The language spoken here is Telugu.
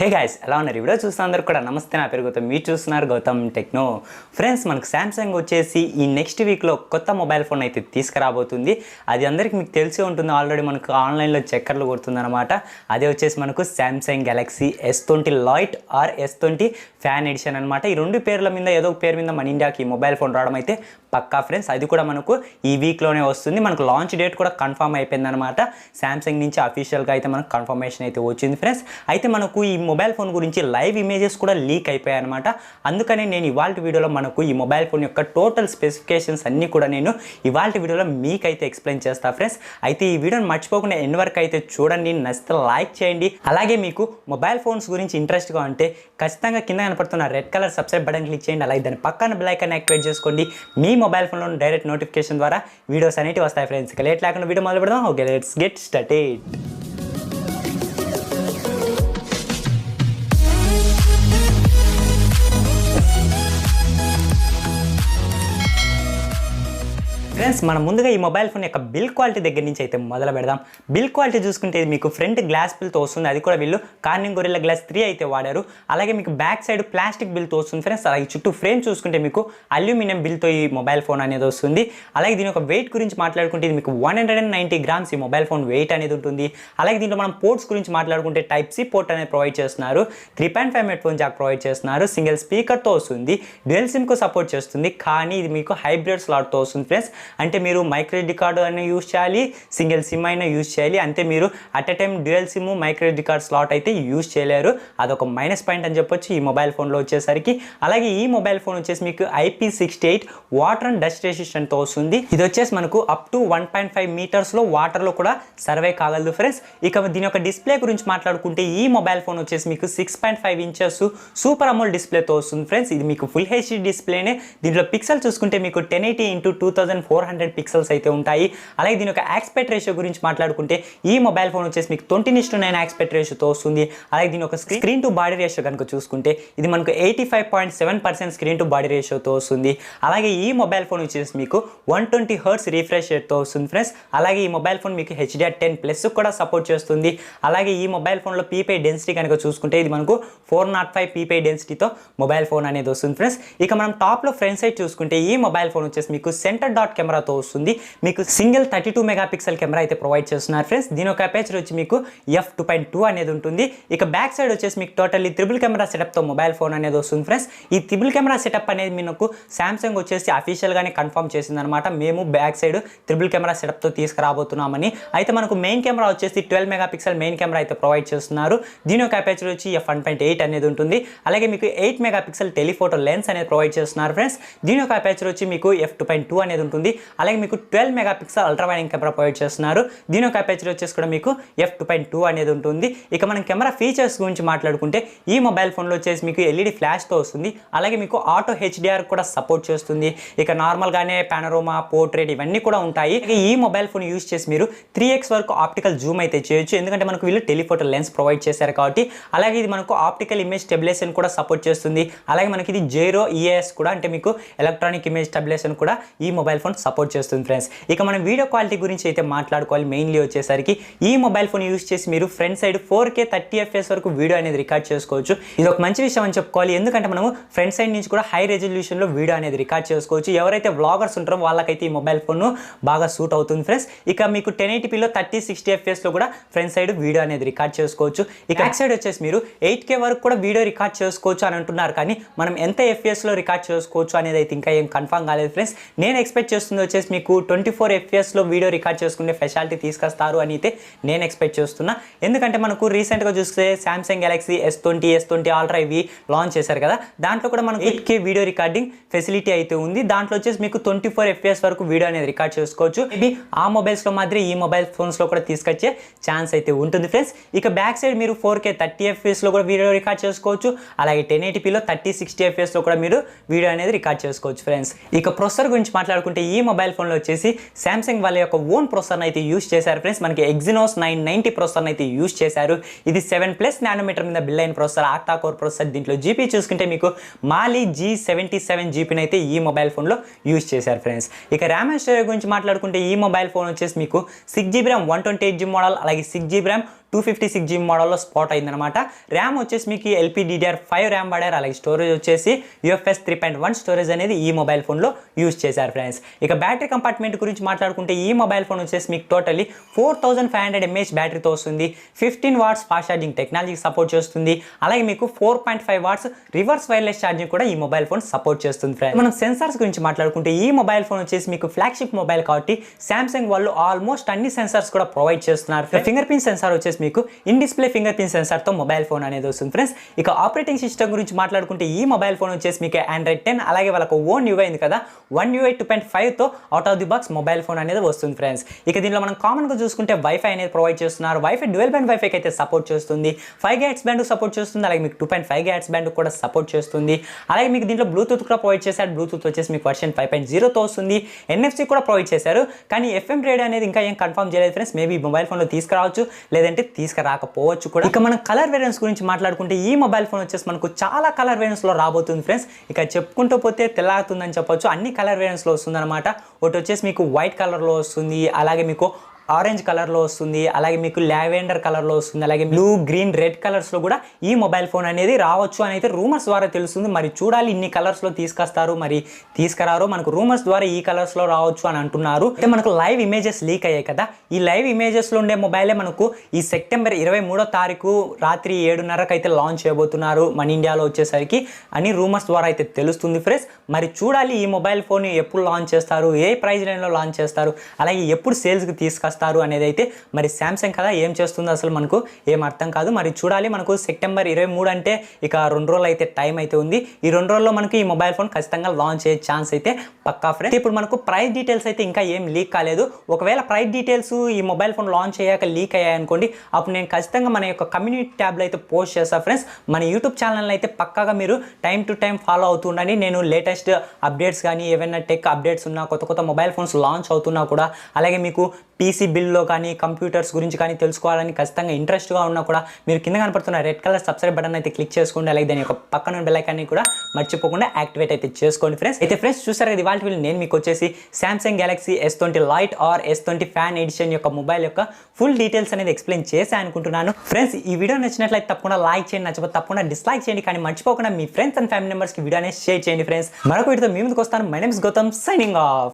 హే గైస్ ఎలా ఉన్నారు వీడియో చూస్తున్న అందరూ కూడా నమస్తే నా పేరు గౌతమ్ మీరు చూస్తున్నారు గౌతమ్ టెక్నో ఫ్రెండ్స్ మనకు సామ్సంగ్ వచ్చేసి ఈ నెక్స్ట్ వీక్లో కొత్త మొబైల్ ఫోన్ అయితే తీసుకురాబోతుంది అది అందరికీ మీకు తెలిసే ఉంటుంది ఆల్రెడీ మనకు ఆన్లైన్లో చక్కర్లు కొడుతుందన్నమాట అదే వచ్చేసి మనకు Samsung Galaxy S20 lite or S20 fan edition అనమాట ఈ రెండు పేర్ల మీద ఏదో ఒక పేరు మీద మన ఇండియాకి ఈ మొబైల్ ఫోన్ రావడం అయితే పక్కా ఫ్రెండ్స్ అది కూడా మనకు ఈ వీక్లోనే వస్తుంది మనకు లాంచ్ డేట్ కూడా కన్ఫర్మ్ అయిపోయింది అనమాట సామ్సంగ్ నుంచి అఫీషియల్గా అయితే మనకు కన్ఫర్మేషన్ అయితే వచ్చింది ఫ్రెండ్స్ అయితే మనకు ఈ మొబైల్ ఫోన్ గురించి లైవ్ ఇమేజెస్ కూడా లీక్ అయిపోయాయి అనమాట అందుకనే నేను ఇవాళ వీడియోలో మనకు ఈ మొబైల్ ఫోన్ యొక్క టోటల్ స్పెసిఫికేషన్స్ అన్నీ కూడా నేను ఇవాళ వీడియోలో మీకైతే ఎక్స్ప్లెయిన్ చేస్తా ఫ్రెండ్స్ అయితే ఈ వీడియోని మర్చిపోకుండా ఎండ్ వరకు అయితే చూడండి నచ్చితే లైక్ చేయండి అలాగే మీకు మొబైల్ ఫోన్స్ గురించి ఇంట్రెస్ట్గా ఉంటే ఖచ్చితంగా కింద కనపడుతున్న red colour subscribe button click చేయండి అలాగే దాని పక్కన బెల్ ఐకాన్ యాక్టివేట్ చేసుకోండి మీ మొబైల్ ఫోన్లో డైరెక్ట్ నోటిఫికేషన్ ద్వారా వీడియోస్ అనేవి వస్తాయి ఫ్రెండ్స్ ఇక లేట్ లేకుండా వీడియో మొదలు పెడదాం okay let's get started friends మనం ముందుగా ఈ మొబైల్ ఫోన్ యొక్క బిల్ క్వాలిటీ దగ్గర నుంచి అయితే మొదలు పెడదాం బిల్ క్వాలిటీ చూసుకుంటే మీకు ఫ్రంట్ గ్లాస్ బిల్తో వస్తుంది అది కూడా వీళ్ళు కార్నింగ్ గొరిల్లా గ్లాస్ 3 అయితే వాడారు అలాగే మీకు బ్యాక్ సైడ్ ప్లాస్టిక్ బిల్తో వస్తుంది ఫ్రెండ్స్ అలాగే చుట్టూ ఫ్రేమ్ చూసుకుంటే మీకు అల్యూమినియం బిల్తో ఈ మొబైల్ ఫోన్ అనేది వస్తుంది అలాగే దీని యొక్క వెయిట్ గురించి మాట్లాడుకుంటే ఇది మీకు 190 గ్రామ్స్ ఈ మొబైల్ ఫోన్ వెయిట్ అనేది ఉంటుంది అలాగే దీంట్లో మనం పోర్ట్స్ గురించి మాట్లాడుకుంటే టైప్ సి పోర్ట్ అనేది ప్రొవైడ్ చేస్తున్నారు 3.5 హెడ్ ఫోన్ జాక్ ప్రొవైడ్ చేస్తున్నారు సింగిల్ స్పీకర్తో వస్తుంది డ్యూయల్ సిమ్కు సపోర్ట్ చేస్తుంది కానీ ఇది మీకు హైబ్రిడ్ స్లాట్తో వస్తుంది ఫ్రెండ్స్ అంటే మీరు మైక్రో SD కార్డు అయినా యూజ్ చేయాలి సింగిల్ సిమ్ అయినా యూజ్ చేయాలి అంతే మీరు at a time dual SIM micro SD card slot అయితే యూజ్ చేయలేరు అదొక మైనస్ పాయింట్ అని చెప్పొచ్చు ఈ మొబైల్ ఫోన్లో వచ్చేసరికి అలాగే ఈ మొబైల్ ఫోన్ వచ్చేసి మీకు IP68 వాటర్ అండ్ డస్ట్ రెసిస్టెంట్తో వస్తుంది ఇది వచ్చేసి మనకు అప్ టు 1.5 మీటర్స్లో వాటర్లో కూడా సర్వే కాగలదు ఫ్రెండ్స్ ఇక దీని యొక్క డిస్ప్లే గురించి మాట్లాడుకుంటే ఈ మొబైల్ ఫోన్ వచ్చేసి మీకు 6.5 ఇంచెస్ సూపర్ అమోల్డ్ డిస్ప్లేతో వస్తుంది ఫ్రెండ్స్ ఇది మీకు ఫుల్ HD డిస్ప్లేనే దీంట్లో పిక్సెల్ చూసుకుంటే మీకు 1080x2400 పిక్సెల్స్ అయితే ఉంటాయి అలాగే దీని యొక్క ఆస్పెక్ట్ రేషియో గురించి మాట్లాడుకుంటే ఈ మొబైల్ ఫోన్ వచ్చేసి మీకు 20:9 ఆస్పెక్ట్ రేషియోతో వస్తుంది అలాగే దీని యొక్క స్క్రీన్ టు బాడీ రేషియో కనుక చూసుకుంటే ఇది మనకు 85.7% స్క్రీన్ టు బాడీ రేషియోతో వస్తుంది అలాగే ఈ మొబైల్ ఫోన్ వచ్చేసి మీకు 120 హెర్ట్జ్ రిఫ్రెష్ రేట్తో వస్తుంది ఫ్రెండ్స్ అలాగే ఈ మొబైల్ ఫోన్ మీకు HDR10+ కూడా సపోర్ట్ చేస్తుంది అలాగే ఈ మొబైల్ ఫోన్లో పీపై డెన్సిటీ కనుక చూసుకుంటే ఇది మనకు 405 పీపై డెన్సిటీతో మొబైల్ ఫోన్ అనేది వస్తుంది ఫ్రెండ్స్ ఇక మనం టాప్లో ఫ్రంట్ సైడ్ చూసుకుంటే ఈ మొబైల్ ఫోన్ వచ్చేసి మీకు సెంటర్ డాట్ కెమెరాతో వస్తుంది మీకు సింగిల్ 32 మెగాపిక్సెల్ కెమెరా అయితే ప్రొవైడ్ చేస్తున్నారు ఫ్రెండ్స్ దీని యొక్క అపేచర్ వచ్చి మీకు f2.2 అనేది ఉంటుంది ఇక బ్యాక్ సైడ్ వచ్చేసి మీకు టోటల్లీ ట్రిపుల్ కెమెరా సెటప్తో మొబైల్ ఫోన్ అనేది వస్తుంది ఫ్రెండ్స్ ఈ ట్రిపుల్ కెమెరా సెటప్ అనేది మీకు సామ్సంగ్ వచ్చేసి అఫీషియల్గానే కన్ఫర్మ్ చేసిందనమాట మేము బ్యాక్ సైడ్ ట్రిపుల్ కెమెరా సెటప్తో తీసుకురాబోతున్నామని అయితే మనకు మెయిన్ కెమెరా వచ్చేసి 12 మెగాపిక్సెల్ మెయిన్ కెమెరా అయితే ప్రొవైడ్ చేస్తున్నారు దీని యొక్క అపేచర్ వచ్చి f1.8 అనేది ఉంటుంది అలాగే మీకు 8 మెగాపిక్సెల్ టెలిఫోటో లెన్స్ అనేది ప్రొవైడ్ చేస్తున్నారు ఫ్రెండ్స్ దీని యొక్క అపేచర్ వచ్చి మీకు f2.2 అనేది ఉంటుంది అలాగే మీకు 12 megapixel ultra wide camera provide చేస్తున్నారు దీని యొక్క అపేచర్ వచ్చేసి కూడా మీకు f2.2 అనేది ఉంటుంది ఇక మనం కెమెరా ఫీచర్స్ గురించి మాట్లాడుకుంటే ఈ మొబైల్ ఫోన్లో వచ్చేసి మీకు LED ఫ్లాష్తో వస్తుంది అలాగే మీకు ఆటో HDR కూడా సపోర్ట్ చేస్తుంది ఇక నార్మల్గానే పానోరామా పోర్ట్రేట్ ఇవన్నీ కూడా ఉంటాయి ఇక ఈ మొబైల్ ఫోన్ యూజ్ చేసి మీరు 3x వరకు ఆప్టికల్ జూమ్ అయితే చేయొచ్చు ఎందుకంటే మనకు వీళ్ళు టెలిఫోటో లెన్స్ ప్రొవైడ్ చేశారు కాబట్టి అలాగే ఇది మనకు ఆప్టికల్ ఇమేజ్ స్టెబిలైజేషన్ కూడా సపోర్ట్ చేస్తుంది అలాగే మనకి ఇది జైరో EAS కూడా అంటే మీకు ఎలక్ట్రానిక్ ఇమేజ్ స్టెబిలైజేషన్ కూడా ఈ మొబైల్ ఫోన్ సపోర్ట్ చేస్తుంది ఫ్రెండ్స్ ఇక మనం వీడియో క్వాలిటీ గురించి అయితే మాట్లాడుకోవాలి మెయిన్లీ వచ్చేసరికి ఈ మొబైల్ ఫోన్ యూజ్ చేసి మీరు ఫ్రంట్ సైడ్ 4K 30 FPS వరకు వీడియో అనేది రికార్డ్ చేసుకోవచ్చు ఇది ఒక మంచి విషయం అని చెప్పుకోవాలి ఎందుకంటే మనము ఫ్రంట్ సైడ్ నుంచి కూడా హై రెజల్యూషన్లో వీడియో అనేది రికార్డ్ చేసుకోవచ్చు ఎవరైతే వ్లాగర్స్ ఉంటారో వాళ్ళకైతే ఈ మొబైల్ ఫోన్ బాగా సూట్ అవుతుంది ఫ్రెండ్స్ ఇక మీకు 1080pలో 30-60 FPSలో కూడా ఫ్రంట్ సైడ్ వీడియో అనేది రికార్డ్ చేసుకోవచ్చు ఇక బ్యాక్ సైడ్ వచ్చేసి మీరు 8K వరకు కూడా వీడియో రికార్డ్ చేసుకోవచ్చు అని అంటున్నారు కానీ మనం ఎంత FPSలో రికార్డ్ చేసుకోవచ్చు అనేది అయితే ఇంకా ఏం కన్ఫర్మ్ కాలేదు ఫ్రెండ్స్ నేను ఎక్స్పెక్ట్ చేస్తుంది వచ్చేసి మీకు 24 FPSలో వీడియో రికార్డ్ చేసుకునే ఫెసిలిటీ తీసుకొస్తారు అని అయితే నేను ఎక్స్పెక్ట్ చేస్తున్నా ఎందుకంటే మనకు రీసెంట్గా చూస్తే సామ్సంగ్ గెలాక్సీ S20 అల్ట్రా ఇవి లాంచ్ చేశారు కదా దాంట్లో కూడా మనకు 8K వీడియో రికార్డింగ్ ఫెసిలిటీ అయితే ఉంది దాంట్లో వచ్చేసి మీకు 24 FPS వరకు వీడియో అనేది రికార్డ్ చేసుకోవచ్చు మేబీ ఆ మొబైల్స్లో మాత్రం ఈ మొబైల్ ఫోన్స్లో కూడా తీసుకొచ్చే ఛాన్స్ అయితే ఉంటుంది ఫ్రెండ్స్ ఇక బ్యాక్ సైడ్ మీరు 4K 30 FPSలో కూడా వీడియో రికార్డ్ చేసుకోవచ్చు అలాగే 1080pలో 30-60 FPSలో కూడా మీరు వీడియో అనేది రికార్డ్ చేసుకోవచ్చు ఫ్రెండ్స్ ఇక ప్రొసెసర్ గురించి మాట్లాడుకుంటే ఈ మొబైల్ ఫోన్లో వచ్చేసి సామ్సంగ్ వాళ్ళ యొక్క ఓన్ ప్రాసెసర్ని అయితే యూస్ చేశారు ఫ్రెండ్స్. మనకి ఎగ్జినోస్ 990 ప్రాసెసర్ని అయితే యూస్ చేశారు. ఇది 7+ నానోమీటర్ మీద బిల్డ్ అయిన ప్రాసెసర్, ఆక్టా కోర్ ప్రాసెసర్. దీంట్లో జీపీ చూసుకుంటే మీకు మాలి G77 జీపీని అయితే ఈ మొబైల్ ఫోన్లో యూస్ చేశారు ఫ్రెండ్స్. ఇక ర్యామ్ అండ్ స్టోరేజ్ గురించి మాట్లాడుకుంటే ఈ మొబైల్ ఫోన్ వచ్చేసి మీకు 6GB ర్యామ్ 128GB మోడల్, అలాగే 6GB ర్యామ్ 256GB మోడల్లో స్పాట్ అయిందనమాట. ర్యామ్ వచ్చేసి మీకు LPDDR5 ర్యామ్ వాడారు. అలాగే స్టోరేజ్ వచ్చేసి UFS 3.1 స్టోరేజ్ అనేది ఈ మొబైల్ ఫోన్లో యూస్ చేశారు ఫ్రెండ్స్. ఇక బ్యాటరీ కంపార్ట్మెంట్ గురించి మాట్లాడుకుంటే ఈ మొబైల్ ఫోన్ వచ్చేసి మీకు టోటల్లీ 4500 mAh బ్యాటరీతో వస్తుంది. 15 వాట్స్ ఫాస్ట్ ఛార్జింగ్ టెక్నాలజీకి సపోర్ట్ చేస్తుంది. అలాగే మీకు 4.5 వాట్స్ రివర్స్ వైర్లెస్ ఛార్జింగ్ కూడా ఈ మొబైల్ ఫోన్ సపోర్ట్ చేస్తుంది ఫ్రెండ్స్. మనం సెన్సార్స్ గురించి మాట్లాడుకుంటే ఈ మొబైల్ ఫోన్ వచ్చేసి మీకు ఫ్లాగ్షిప్ మొబైల్ కాబట్టి సామ్సంగ్ వాళ్ళు ఆల్మోస్ట్ అన్ని సెన్సార్స్ కూడా ప్రొవైడ్ చేస్తున్నారు. ఫింగర్ ప్రింట్ సెన్సార్ వచ్చేసి మీకు ఇన్ డిస్ప్లే ఫింగర్ ప్రింట్ సెన్సార్తో మొబైల్ ఫోన్ అనేది వస్తుంది ఫ్రెండ్స్. ఇక ఆపరేటింగ్ సిస్టమ్ గురించి మాట్లాడుకుంటే ఈ మొబైల్ ఫోన్ వచ్చేసి మీకు Android 10, అలాగే వాళ్ళకు ఓన్ UI ఉంది కదా, One UI 2.5తో out of the box mobile phone అనేది వస్తుంది ఫ్రెండ్స్. ఇక దీనిలో మనం కామన్గా చూసుకుంటే వైఫై అనేది ప్రొవైడ్ చేస్తున్నారు. వైఫై డ్యూయల్ బ్యాండ్ వైఫైకి అయితే సపోర్ట్ చేస్తుంది. 5 GHz బ్యాండ్ సపోర్ట్ చేస్తుంది. అలాగే మీకు 2.5 GHz బ్యాండ్ కూడా సపోర్ట్ చేస్తుంది. అలాగే మీకు దీంట్లో బ్లూటూత్ కూడా ప్రొవైడ్ చేశారు. బ్లూటూత్ వచ్చేసి మీకు వర్షన్ 5.0తో వస్తుంది. NFC కూడా ప్రొవైడ్ చేశారు. కానీ FM రేడియో అనేది ఇంకా ఏం కన్ఫర్మ్ చేయలేదు ఫ్రెండ్స్. మేబీ మొబైల్ ఫోన్లో తీసుకురావచ్చు, లేదంటే తీసుకురాకపోవచ్చు కూడా. ఇక మనం కలర్ వేరియంట్స్ గురించి మాట్లాడుకుంటే ఈ మొబైల్ ఫోన్ వచ్చేసి మనకు చాలా కలర్ వేరియంట్స్లో రాబోతుంది ఫ్రెండ్స్. ఇక చెప్పుకుంటూ పోతే తెల్లారుతుందని చెప్పొచ్చు. అన్ని కలర్ వేరియంట్స్లో వస్తుంది అనమాట. ఒకటి వచ్చేసి మీకు వైట్ కలర్లో వస్తుంది, అలాగే మీకు ఆరెంజ్ కలర్లో వస్తుంది, అలాగే మీకు లావెండర్ కలర్లో వస్తుంది, అలాగే బ్లూ, గ్రీన్, రెడ్ కలర్స్లో కూడా ఈ మొబైల్ ఫోన్ అనేది రావచ్చు అని అయితే రూమర్స్ ద్వారా తెలుస్తుంది. మరి చూడాలి ఇన్ని కలర్స్లో తీసుకొస్తారు, మరి తీసుకురారు. మనకు రూమర్స్ ద్వారా ఈ కలర్స్లో రావచ్చు అని అంటున్నారు. అయితే మనకు లైవ్ ఇమేజెస్ లీక్ అయ్యాయి కదా, ఈ లైవ్ ఇమేజెస్లో ఉండే మొబైలే మనకు ఈ సెప్టెంబర్ 23వ తారీఖు రాత్రి 7:30కి అయితే లాంచ్ చేయబోతున్నారు మన ఇండియాలో వచ్చేసరికి అని రూమర్స్ ద్వారా అయితే తెలుస్తుంది ఫ్రెండ్స్. మరి చూడాలి ఈ మొబైల్ ఫోన్ ఎప్పుడు లాంచ్ చేస్తారు, ఏ ప్రైస్ రేంజ్లో లాంచ్ చేస్తారు, అలాగే ఎప్పుడు సేల్స్కి తీసుకొస్తారు అనేది అయితే మరి సామ్సంగ్ కదా ఏం చేస్తుందో అసలు మనకు ఏం అర్థం కాదు. మరి చూడాలి. మనకు సెప్టెంబర్ 23 అంటే ఇక 2 రోజులు అయితే టైం అయితే ఉంది. ఈ 2 రోజుల్లో మనకి ఈ మొబైల్ ఫోన్ ఖచ్చితంగా లాంచ్ అయ్యే ఛాన్స్ అయితే పక్కా ఫ్రెండ్స్. ఇప్పుడు మనకు ప్రైస్ డీటెయిల్స్ అయితే ఇంకా ఏం లీక్ కాలేదు. ఒకవేళ ప్రైస్ డీటెయిల్స్ ఈ మొబైల్ ఫోన్ లాంచ్ అయ్యాక లీక్ అయ్యాయి అనుకోండి, అప్పుడు నేను ఖచ్చితంగా మన యొక్క కమ్యూనిటీ ట్యాబ్లో అయితే పోస్ట్ చేస్తాను ఫ్రెండ్స్. మన యూట్యూబ్ ఛానల్ అయితే పక్కాగా మీరు టైం టు టైం ఫాలో అవుతుండండి. నేను లేటెస్ట్ అప్డేట్స్ కానీ ఏమైనా టెక్ అప్డేట్స్ ఉన్నా, కొత్త కొత్త మొబైల్ ఫోన్స్ లాంచ్ అవుతున్నా కూడా, అలాగే మీకు PC బిల్లో కానీ కంప్యూటర్స్ గురించి కానీ తెలుసుకోవాలని ఖచ్చితంగా ఇంట్రెస్ట్గా ఉన్నా కూడా మీరు కింద కనపడుతున్న రెడ్ కలర్ సబ్స్క్రైబ్ బటన్ అయితే క్లిక్ చేసుకోండి. అలాగే దాని యొక్క పక్కన బెల్ ఐకాన్ని కూడా మర్చిపోకుండా యాక్టివేట్ అయితే చేసుకోండి ఫ్రెండ్స్. అయితే ఫ్రెండ్స్ చూసారు కదా, ఇవాళ నేను మీకు వచ్చేసి Samsung Galaxy S20 lite or S20 fan edition యొక్క మొబైల్ యొక్క ఫుల్ డీటెయిల్స్ అనేది ఎక్స్ప్లెయిన్ చేశాను అనుకుంటున్నాను ఫ్రెండ్స్. ఈ వీడియో నచ్చినట్లయితే తప్పకుండా లైక్ చేయండి, నచ్చకపోతే తప్పకుండా డిస్లైక్ చేయండి. కానీ మర్చిపోకుండా మీ ఫ్రెండ్స్ అండ్ ఫ్యామిలీ మెంబర్స్కి వీడియో అనేది షేర్ చేయండి ఫ్రెండ్స్. మరొక వీడియోతో మీ ముందుకు వస్తాను. My name is Gautam, signing of.